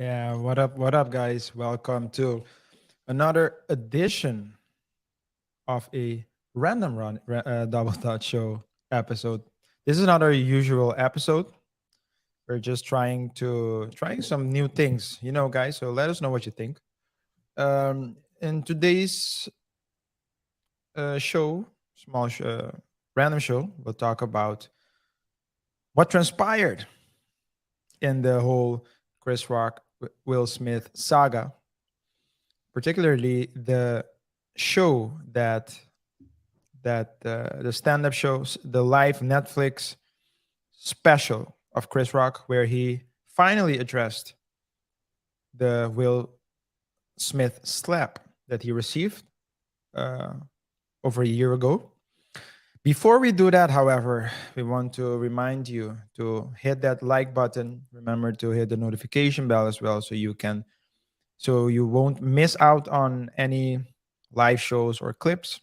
Yeah, what up? What up, guys? Welcome to another edition of a double touch show episode. This is not our usual episode. We're just trying some new things, guys. So let us know what you think. In today's show, random show, we'll talk about what transpired in the whole Chris Rock Will Smith saga, particularly the show that the stand-up shows, the live Netflix special of Chris Rock, where he finally addressed the Will Smith slap that he received uh, over a year ago. Before we do that, however, we want to remind you to hit that like button. Remember to hit the notification bell as well, so you won't miss out on any live shows or clips.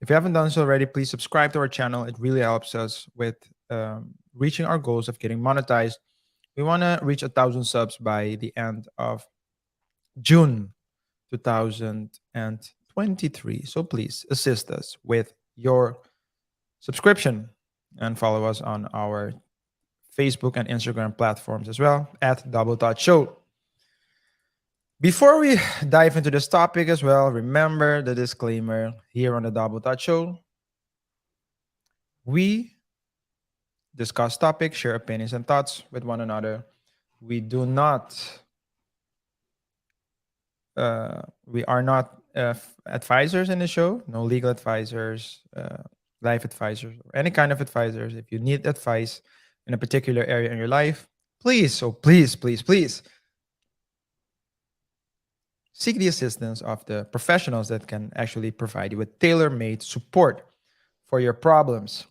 If you haven't done so already, please subscribe to our channel. It really helps us with reaching our goals of getting monetized. We want to reach 1,000 subs by the end of June 2023. So please assist us with your subscription and follow us on our Facebook and Instagram platforms as well at Double Touch Show. Before we dive into this topic as well, remember the disclaimer here on the Double Touch Show. We discuss topics, share opinions and thoughts with one another. We do not, we are not advisors in the show, no legal advisors, life advisors, or any kind of advisors. If you need advice in a particular area in your life, please seek the assistance of the professionals that can actually provide you with tailor-made support for your problems.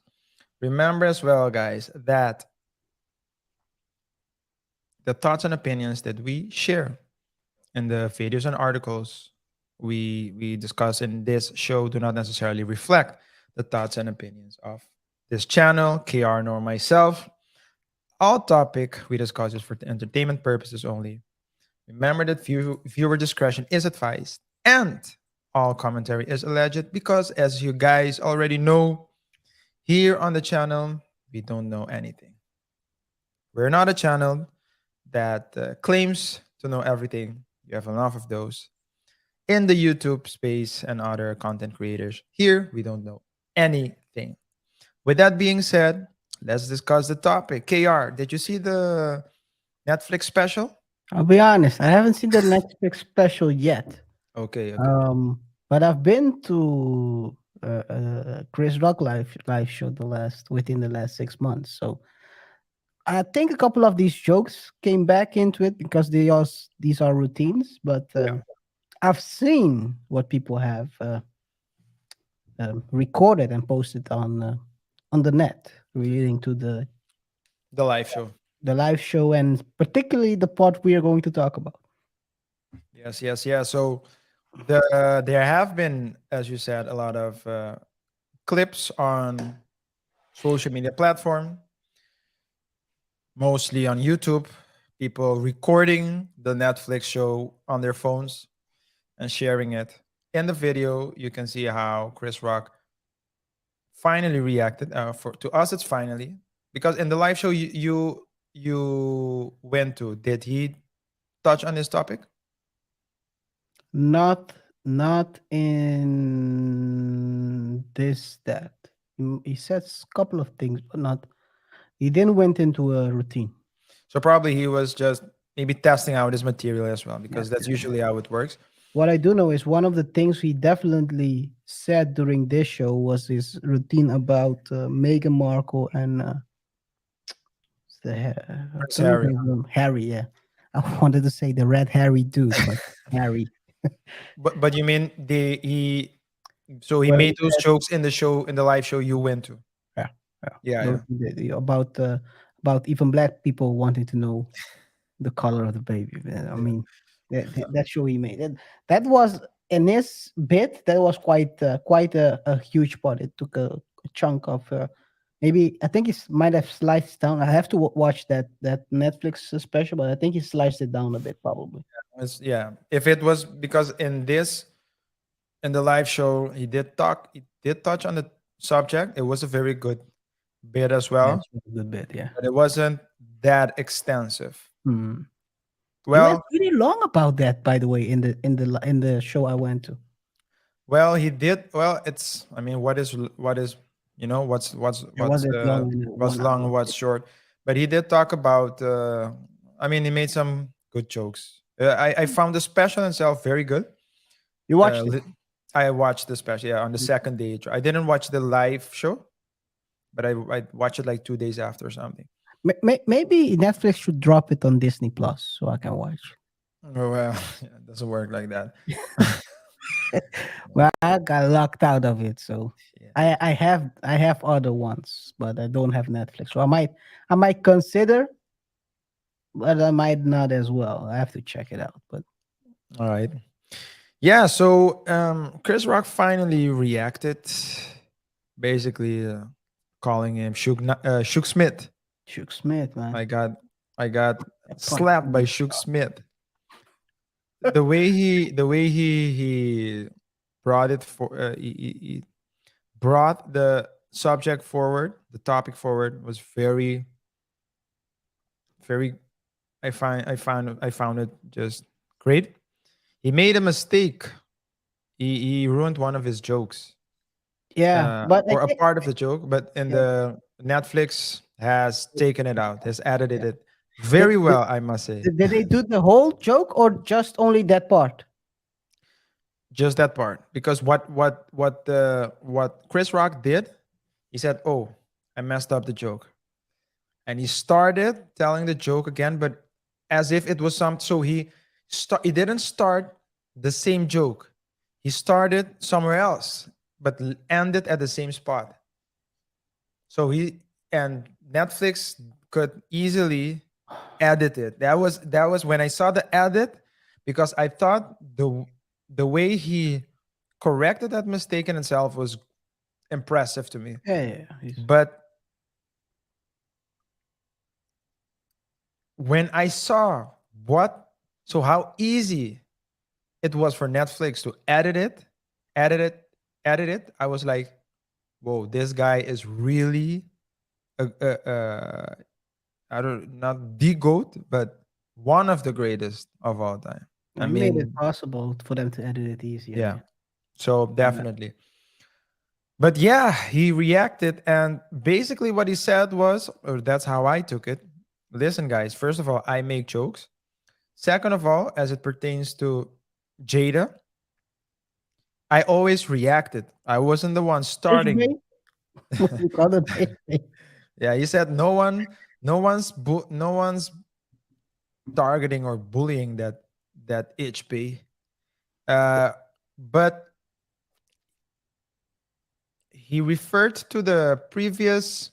Remember as well, guys, that the thoughts and opinions that we share in the videos and articles we discuss in this show do not necessarily reflect the thoughts and opinions of this channel, KR, nor myself. All topic we discuss is for entertainment purposes only. Remember that viewer discretion is advised, and all commentary is alleged because, as you guys already know, here on the channel, we don't know anything. We're not a channel that claims to know everything. You have enough of those in the YouTube space and other content creators. Here, we don't know anything. With that being said, let's discuss the topic. KR, did you see the Netflix special? I'll be honest, I haven't seen the Netflix special yet. Okay, okay. But I've been to Chris Rock live show within the last 6 months. So I think a couple of these jokes came back into it because these are routines. But Yeah. I've seen what people have recorded and posted on the net relating to The live show. the live show and particularly the part we are going to talk about. Yes, yes, yeah. So there have been, as you said, a lot of clips on social media platform, mostly on YouTube. People recording the Netflix show on their phones and sharing it. In the video, you can see how Chris Rock finally reacted. For to us, it's finally because in the live show you went to, did he touch on this topic? Not not in this that he says a couple of things, but not. He then went into a routine. So probably he was just maybe testing out his material as well, Yeah, because that's yeah. usually how it works. What I do know is one of the things he definitely said during this show was his routine about Meghan Markle and I Prince couldn't Harry. remember Harry. Yeah, I wanted to say the red Harry dude, but Harry. But you mean he Well, made he those said, jokes in the show, in the live show you went to? yeah, yeah. Yeah, Those yeah. about even black people wanting to know the color of the baby. I Yeah. mean, that show he made. That was in his bit. That was quite a huge part. It took a chunk of Maybe I think he might have sliced down. I have to watch that Netflix special, but I think he sliced it down a bit, probably. Yeah, if it was because in the live show he did touch on the subject. It was a very good bit as Yeah, well, it's a good bit. Yeah. but it wasn't that extensive. Hmm. He went Well, pretty long about that, by the way, in the show I went to. well, he did. Well, it's. I mean, what is It wasn't long in what's one long and hour. what's short. But he did talk about. I mean, he made some good jokes. I found the special itself very good. You Uh, watched it? li- I watched the special, yeah, on the second day. I didn't watch the live show, but I watched it like 2 days after or something. Maybe Netflix should drop it on Disney Plus so I can watch. Oh, well, yeah, it doesn't work like that. Well, I got locked out of it, so Yeah. I have other ones, but I don't have Netflix. So I might consider, but I might not as well. I have to check it out. But All right. Yeah. So Chris Rock finally reacted, basically calling him Shook Smith. Shook Smith, man, I got I got that punch. slapped by Shook Smith. The way he brought it for he brought the subject forward, the topic forward was very. I found it just great. He made a mistake. He ruined one of his jokes, Yeah, but I or a think part of the joke, but in yeah. the Netflix has taken it out, has edited Yeah. it Did, very did, well, I must say. did they do the whole joke or just only that part? Just that part, because what Chris Rock did, he said, "Oh, I messed up the joke," and he started telling the joke again, but as if it was some. So he didn't start the same joke. He started somewhere else, but ended at the same spot. So he and Netflix could easily edit it. That was when I saw the edit, because I thought the way he corrected that mistake in itself was impressive to me. Yeah, yeah, But when I saw what so how easy it was for Netflix to edit it, edit it, I was like, whoa, this guy is really a I don't not the goat, but one of the greatest of all time. I I made it mean, possible for them to edit it easier. yeah. Yeah. So Yeah. definitely. But yeah, he reacted, and basically what he said was, or that's how I took it. Listen, guys, first of all, I make jokes. Second of all, as it pertains to Jada, I always reacted. I wasn't the one Fish starting. bait? We call it fish bait. Yeah, he said no one's targeting or bullying that HP. Uh, but he referred to the previous,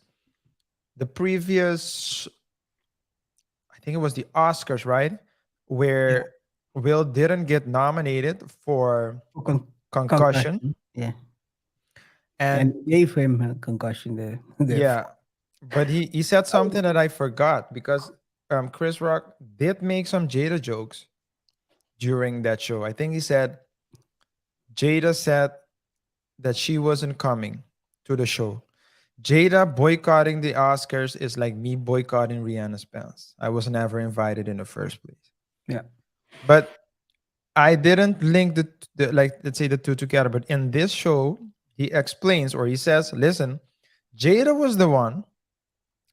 I think it was the Oscars, right? Yeah. Where Will didn't get nominated for For concussion. concussion. Yeah. And And gave him a concussion there. yeah, Therefore. but he said something that I forgot, because Chris Rock did make some Jada jokes during that show. I think he said Jada said that she wasn't coming to the show. Jada boycotting the Oscars is like me boycotting Rihanna's pants. I was never invited in the first place. Yeah. But I didn't link the like, let's say, the two together. But in this show, he explains, or he says, "Listen, Jada was the one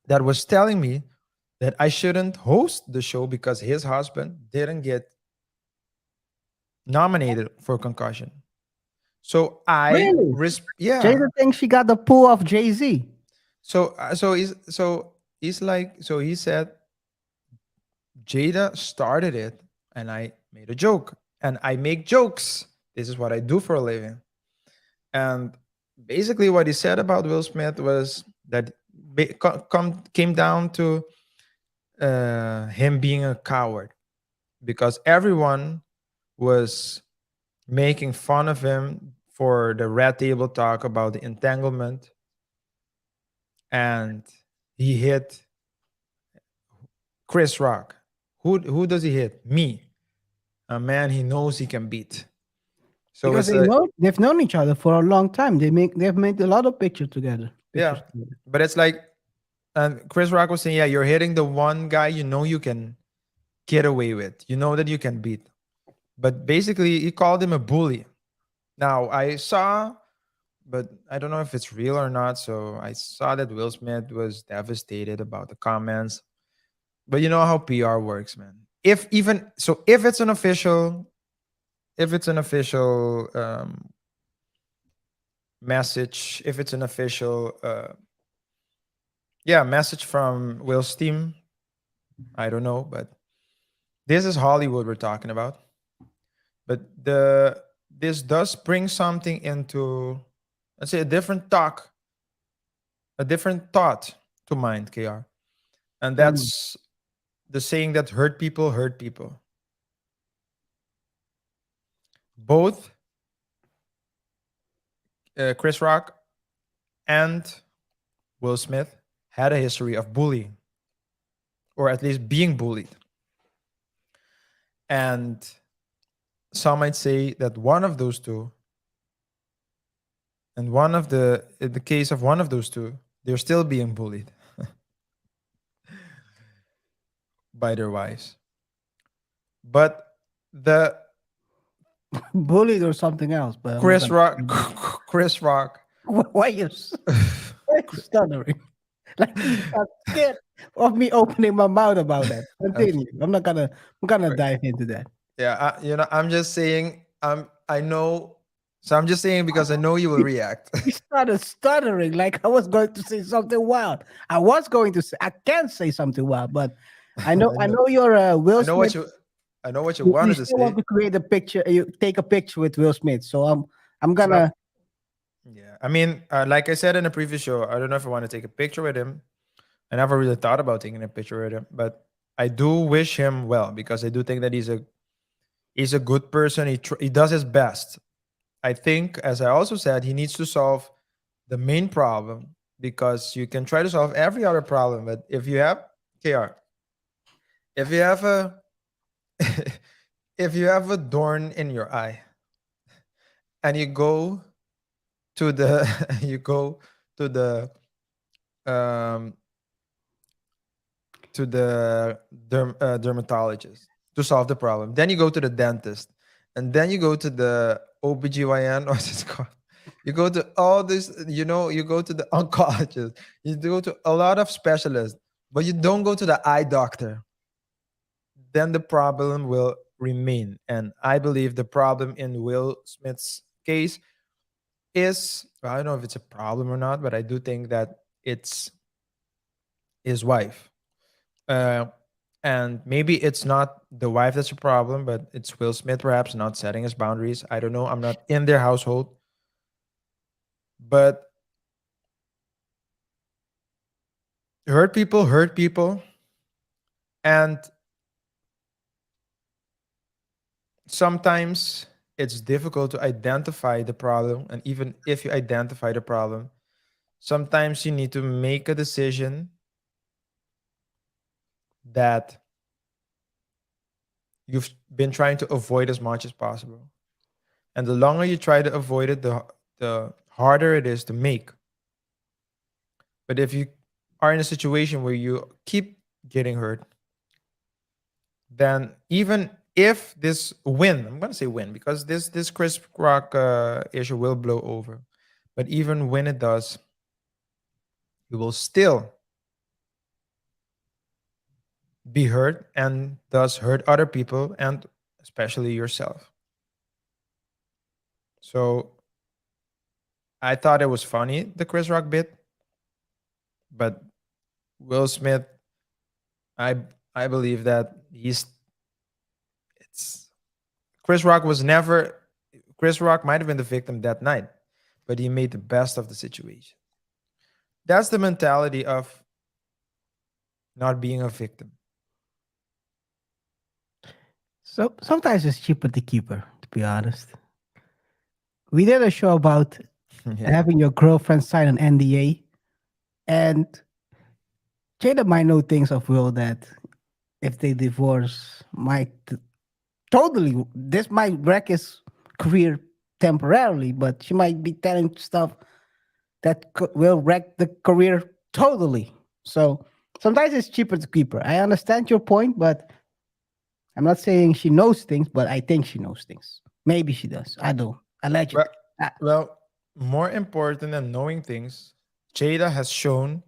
that was telling me that I shouldn't host the show because his husband didn't get nominated for concussion." So Really? yeah. Jada thinks she got the pull of Jay-Z. So he's like, so he said Jada started it, and I made a joke, and I make jokes. This is what I do for a living. And basically, what he said about Will Smith was that came down to him being a coward, because everyone was making fun of him for the red table talk about the entanglement, and he hit Chris Rock. Who does he hit? Me, a man he knows he can beat. So Because it's a they've known each other for a long time. They've made a lot of pictures together. yeah, Pictures together. but it's like, and Chris Rock was saying, yeah, you're hitting the one guy you know you can get away with. You know that you can beat. But basically, he called him a bully. Now I saw, but I don't know if it's real or not. So I saw that Will Smith was devastated about the comments. But you know how PR works, man. If even so, if it's an official message, if it's an official yeah, message from Will's team, I don't know, but this is Hollywood we're talking about. But this does bring something into, let's say, a different thought to mind, KR. And Mm. that's the saying that hurt people. Both Chris Rock and Will Smith had a history of bullying, or at least being bullied. And some might say that one of those two, and one of the in the case of one of those two, they're still being bullied by their wives. But the Bullied or something else, but I'm not Chris gonna. Rock, Chris Rock, Why you why you stuttering? Like you got scared of me opening my mouth about that. okay, Continue. I'm gonna right. dive into that. Yeah, I'm just saying, I know, so I'm just saying because I know you will react. You started stuttering like I was going to say something wild. I was going to say I can't say something wild, but I I know, know you're I Will know what Smith. you, I know what you You wanted to still want say. to create a picture. You take a picture with Will Smith. So I'm It's not. gonna. Yeah, I mean, like I said in the previous show, I don't know if I want to take a picture with him. I never really thought about taking a picture with him, but I do wish him well because I do think that he's a good person. He does his best. I think, as I also said, he needs to solve the main problem because you can try to solve every other problem, but if you have KR, if you have a if you have a thorn in your eye and you go to the you go to the um dermatologist to solve the problem. Then you go to the dentist, and then you go to the OBGYN, what's it called? You go to all this, you go to the oncologist, you go to a lot of specialists, but you don't go to the eye doctor. Then the problem will remain. And I believe the problem in Will Smith's case is, well, I don't know if it's a problem or not, but I do think that it's his wife. Uh, and maybe it's not the wife that's a problem, but it's Will Smith perhaps not setting his boundaries. I don't know. I'm not in their household, but hurt people, and sometimes it's difficult to identify the problem. And even if you identify the problem, sometimes you need to make a decision that you've been trying to avoid as much as possible. And the longer you try to avoid it, the harder it is to make. But if you are in a situation where you keep getting hurt, then even if this win, I'm gonna say win because this Chris Rock issue will blow over. But even when it does, you will still be hurt and thus hurt other people and especially yourself. So I thought it was funny, the Chris Rock bit, but Will Smith, I I believe that it's Chris Rock was never Chris Rock might have been the victim that night, but he made the best of the situation. That's the mentality of not being a victim. So sometimes it's cheaper to keep her. To be honest, we did a show about Yeah. having your girlfriend sign an NDA And Jada might know things of Will that if they divorce, might totally, this might wreck his career temporarily, but she might be telling stuff that will wreck the career totally. So sometimes it's cheaper to keep her. I understand your point, but I'm not saying she knows things, but I think she knows things. Maybe she does. I don't. Well, Allegedly. Ah, well, more important than knowing things, Jada has shown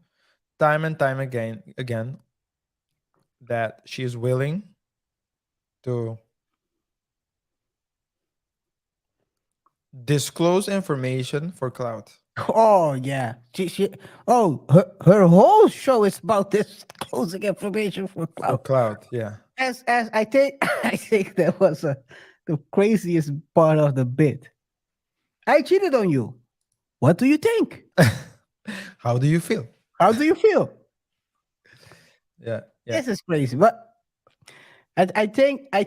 time and time again that she is willing to disclose information for clout. oh yeah. Her whole show is about this closing information for For cloud. clout, yeah. As I think I think that was the craziest part of the bit. I cheated on you. What do you think? How do you feel? How do you feel? Yeah, yeah. This is crazy. But I think I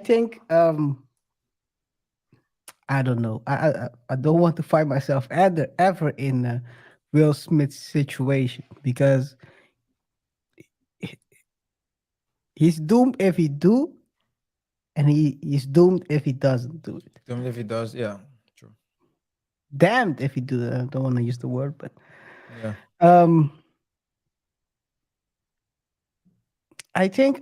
don't know. I don't want to find myself ever in Will Smith's situation because he- he's doomed if he do, and he's doomed if he doesn't do it. Even if he does, yeah, true. Damned if he do it. I don't want to use the word, but Yeah. um, I think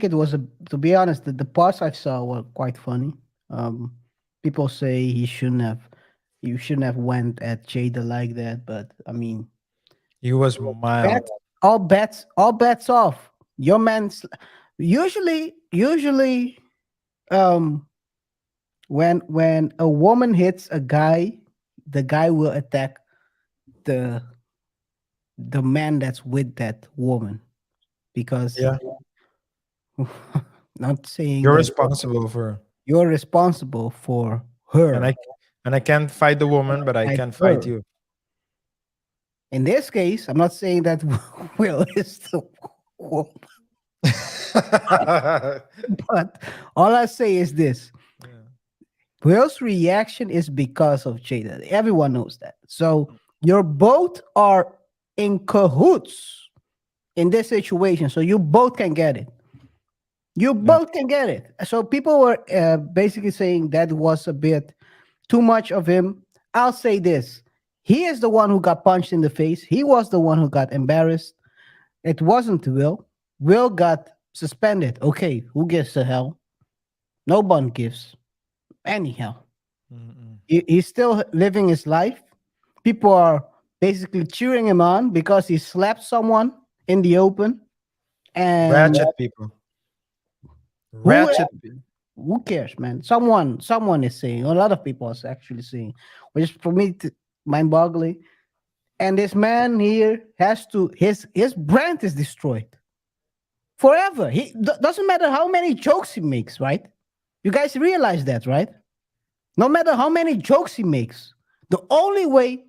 it was a, to be honest, the parts I saw were quite funny. Um, People say you shouldn't have went at Jada like that, but I mean, He was bet mild. all bets off. Your man's usually um when a woman hits a guy, the guy will attack the the man that's with that woman because Yeah. not saying You're that responsible for, you're responsible for and her, I can't fight the woman, but I like can fight her. you. In this case, I'm not saying that Will is the woman, but all I say is this: Yeah. Will's reaction is because of Jada. Everyone knows that. So you both are in cahoots in this situation. So you both can get it. You Yeah. both can get it. So people were basically saying that was a bit too much of him. I'll say this. He is the one who got punched in the face. He was the one who got embarrassed. It wasn't Will. Will got suspended. Okay, who gives a hell? No one gives any hell. Mm-mm. He's still living his life. People are basically cheering him on because he slapped someone in the open. And Ratchet people. who Ratchet. who cares, man? Someone is saying. A lot of people are actually saying, which is for me mind-boggling. And this man here has to his brand is destroyed forever. Doesn't matter how many jokes he makes, right? You guys realize that, right? No matter how many jokes he makes, the only way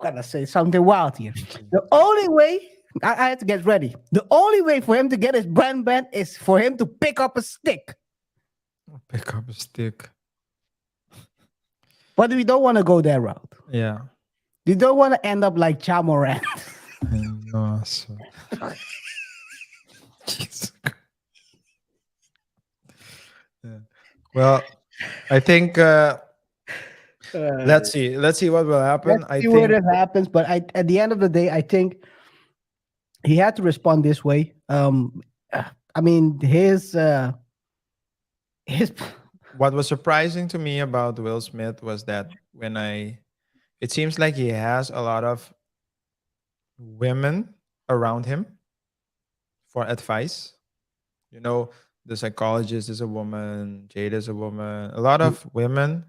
gotta say something wild here. The only way I had to get ready. The only way for him to get his brand back is for him to pick up a stick. Pick up a stick. But we don't want to go that route. Yeah. We don't want to end up like Chamoran. I know. So. Jesus Christ. Yeah. Well, I think let's see. Let's see what will happen. Let's I see where think it happens. But at the end of the day, I think he had to respond this way. I mean, his what was surprising to me about Will Smith was that it seems like he has a lot of women around him for advice. You know, the psychologist is a woman, Jade is a woman, a lot of women.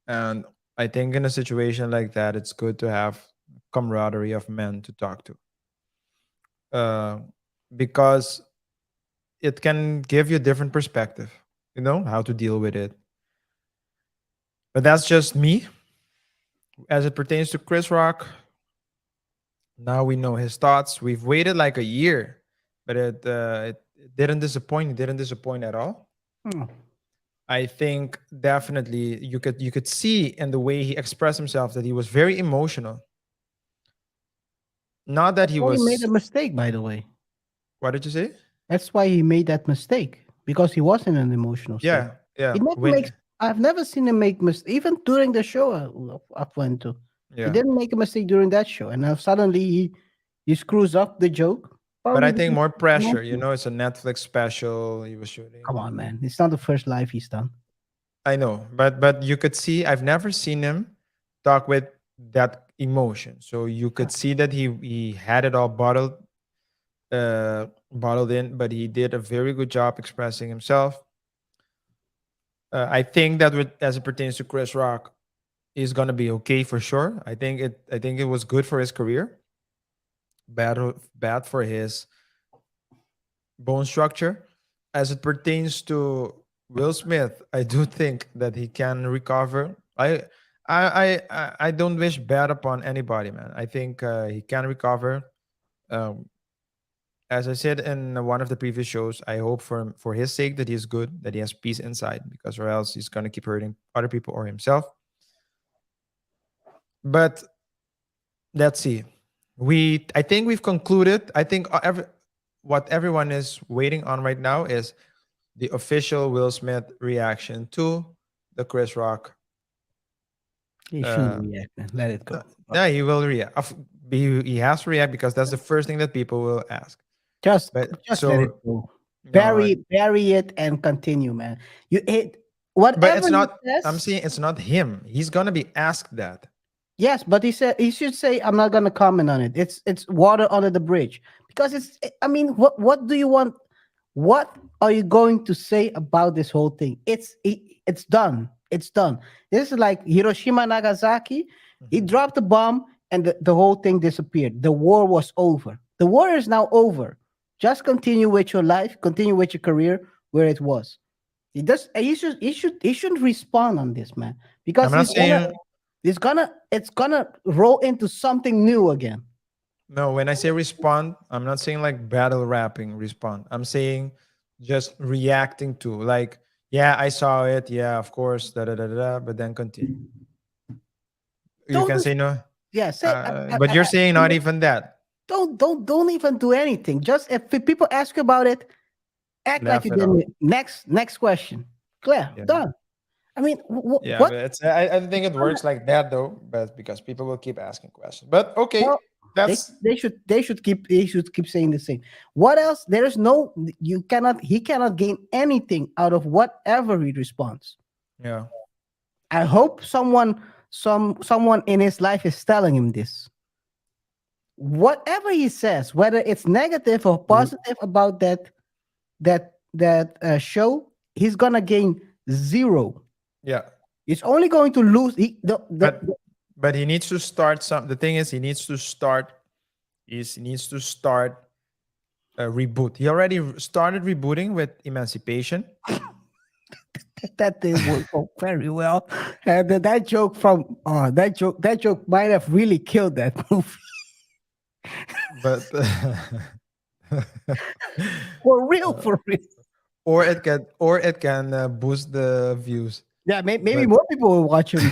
And I think in a situation like that, it's good to have camaraderie of men to talk to. Uh, because it can give you a different perspective, how to deal with it. But that's just me. As it pertains to Chris Rock, now we know his thoughts. We've waited like a year, but it didn't disappoint. It didn't disappoint at all. Hmm. I think definitely you could see in the way he expressed himself that he was very emotional. Not that That's he why he made was. a mistake, by the way. What did you say? That's why he made that mistake because he was in an emotional state. Yeah, He yeah. never makes. When I've never seen him make mistakes. Even during the show I went to, he yeah. didn't make a mistake during that show, and now suddenly he screws up the joke. But Probably I think because more he's pressure. emotional. It's a Netflix special he was shooting. Come on, man! It's not the first live he's done. I know, but you could see. I've never seen him talk with that emotion. So you Yeah. could see that he had it all bottled in, but he did a very good job expressing himself. I think that as it pertains to Chris Rock, is gonna be okay for sure. I think it was good for his career, bad for his bone structure. As it pertains to Will Smith, I do think that he can recover. I don't wish bad upon anybody, man. I think he can recover. Um, as I said in one of the previous shows, I hope for his sake that he's good, that he has peace inside, because or else he's gonna keep hurting other people or himself. But let's see. I think we've concluded. I think what everyone is waiting on right now is the official Will Smith reaction to the Chris Rock. He shouldn't Uh, react, man. Let it uh, go. yeah, he will react. He has to react because that's the first thing that people will ask. Just But just let it so go. no, Bury it and continue, man. You it but whatever it's he not. I'm says. saying it's not him. He's gonna be asked that. Yes, but he said he should say, "I'm not going to comment on it. It's water under the bridge." Because I mean, what do you want? What are you going to say about this whole thing? It's done. It's done. This is like Hiroshima, Nagasaki. He Mhm. dropped the bomb, and the whole thing disappeared. The war was over. The war is now over. Just continue with your life. Continue with your career where it was. He does. He shouldn't respond on this, man, I'm because not saying it's gonna roll into something new again. no. When I say respond, I'm not saying like battle rapping respond. I'm saying just reacting to like, yeah, I saw it. Yeah, of course. Da da da da. Da, but then continue. You Don't can do- say no, yeah, say but you're saying not even that. don't even do anything. Just if people ask you about it, act like you Laugh it off. didn't. Next question. Clear, Yeah. done. I mean, Yeah, what? but I don't think it works like that though, but because people will keep asking questions. But okay, Well, that's they should keep saying the same. What else? There is no you cannot he cannot gain anything out of whatever he responds. yeah. I hope someone in his life is telling him this. Whatever he says, whether it's negative or W- positive about that show, he's gonna gain zero. Yeah. He's only going to lose. But he needs to start some the thing is he needs to start a reboot. He already started rebooting with Emancipation. that didn't work out very well. And that joke from that joke might have really killed that movie But for real, uh, for real. or it can boost the views. Yeah, maybe But more people will watch him.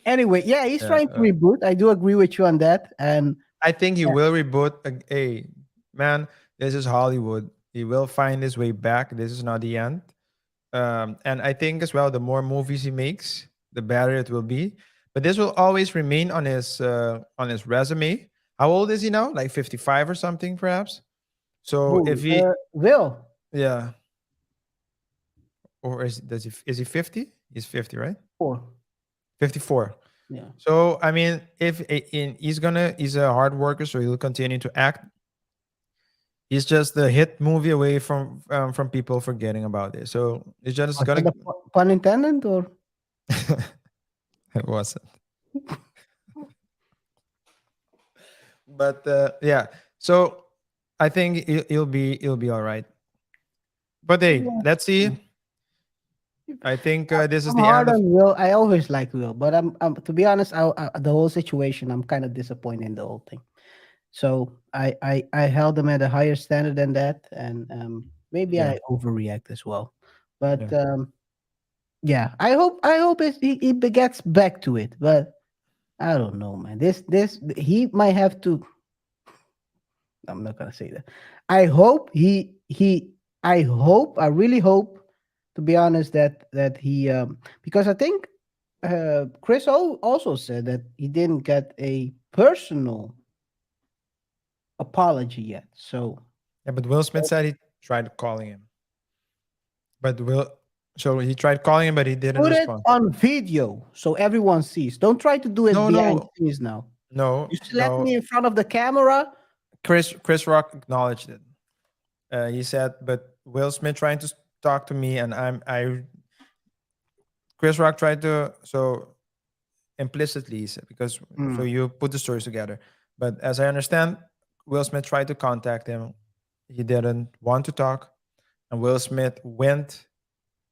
Anyway, yeah, he's yeah, trying to reboot. I do agree with you on that. And I think he yeah, will reboot. Hey, man, this is Hollywood. He will find his way back. This is not the end. And I think as well, the more movies he makes, the better it will be. But this will always remain on his resume. How old is he now? Like 55 or something, perhaps. So if who? he, Will. yeah, or is he 50? He's 50, right? Four. 54. Yeah. So I mean, if he's a hard worker, so he'll continue to act. He's just a hit movie away from people forgetting about it. So it's just Was that gonna. the pun intended or? It wasn't, but yeah. So I think he'll be all right. But hey, Yeah. let's see. I think this is I'm the hard end of. on Will. I always like Will, but I'm to be honest, the whole situation, I'm kind of disappointed in the whole thing. So I held him at a higher standard than that, and maybe Yeah. I overreact as well. But Yeah. yeah, I hope he gets back to it. But I don't know, man. This he might have to. I'm not gonna say that. I hope I really hope, to be honest, that he because I think Chris also said that he didn't get a personal apology yet. So Yeah, but Will Smith said he tried calling him. But so he tried calling him, but he didn't put it respond. on video so everyone sees. Don't try to do it No, behind the no, scenes now. no, You select no. me in front of the camera. Chris Rock acknowledged it. He said, "But Will Smith trying to talk to me, and I." Chris Rock tried to implicitly he said because so Mm, you put the stories together. But as I understand, Will Smith tried to contact him. He didn't want to talk, and Will Smith went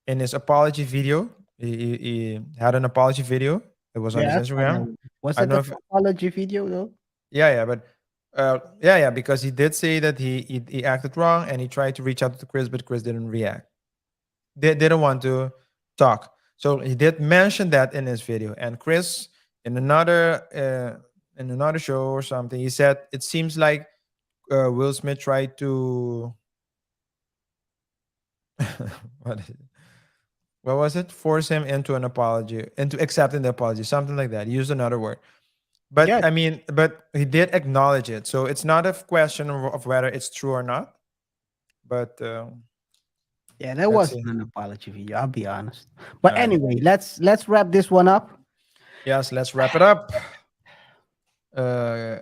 in his apology video. He had an apology video. It was on his yeah, I saw that Instagram. one. Was I that don't know the if apology video though? yeah, but yeah, because he did say that he acted wrong and he tried to reach out to Chris, but Chris didn't react. They didn't want to talk. So he did mention that in his video. And Chris, in another show or something, he said it seems like Will Smith tried to what is it? What was it? Force him into an apology, into accepting the apology, something like that. He used another word. But Yeah, I mean, but he did acknowledge it. So it's not a question of whether it's true or not. But yeah, that let's see. wasn't an apology video. I'll be honest. But All right. anyway, let's wrap this one up. Yes, let's wrap it up. Uh,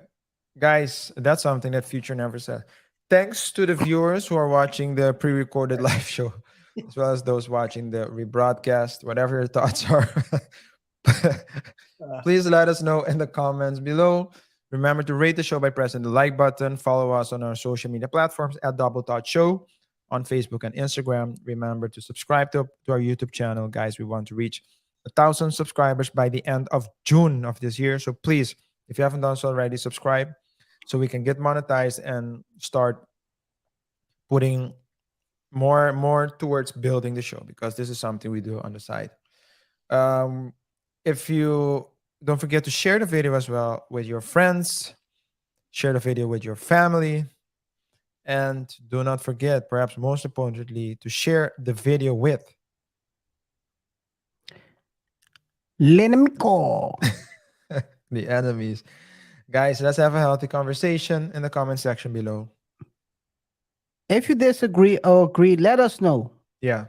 guys, that's something that Future never said. Thanks to the viewers who are watching the pre-recorded live show, as well as those watching the rebroadcast. Whatever your thoughts are, Uh, please let us know in the comments below. Remember to rate the show by pressing the like button. Follow us on our social media platforms at Double Thought Show on Facebook and Instagram. Remember to subscribe to our YouTube channel, guys. We want to reach 1,000 subscribers by the end of June of this year. So please, if you haven't done so already, subscribe so we can get monetized and start putting more towards building the show because this is something we do on the side. Um, if you don't forget to share the video as well with your friends, share the video with your family, and do not forget, perhaps most importantly, to share the video with Lenemico. the enemies. Guys, let's have a healthy conversation in the comment section below. If you disagree or agree, let us know. Yeah.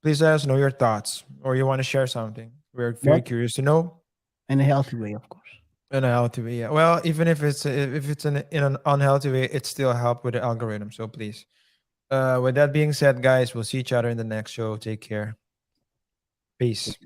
Please let us know your thoughts or you want to share something. We're very What curious to know in a healthy way, of course. in a healthy way. Yeah. Well, even if it's in an unhealthy way, it still help with the algorithm. So please. With that being said, guys, we'll see each other in the next show. Take care. Peace.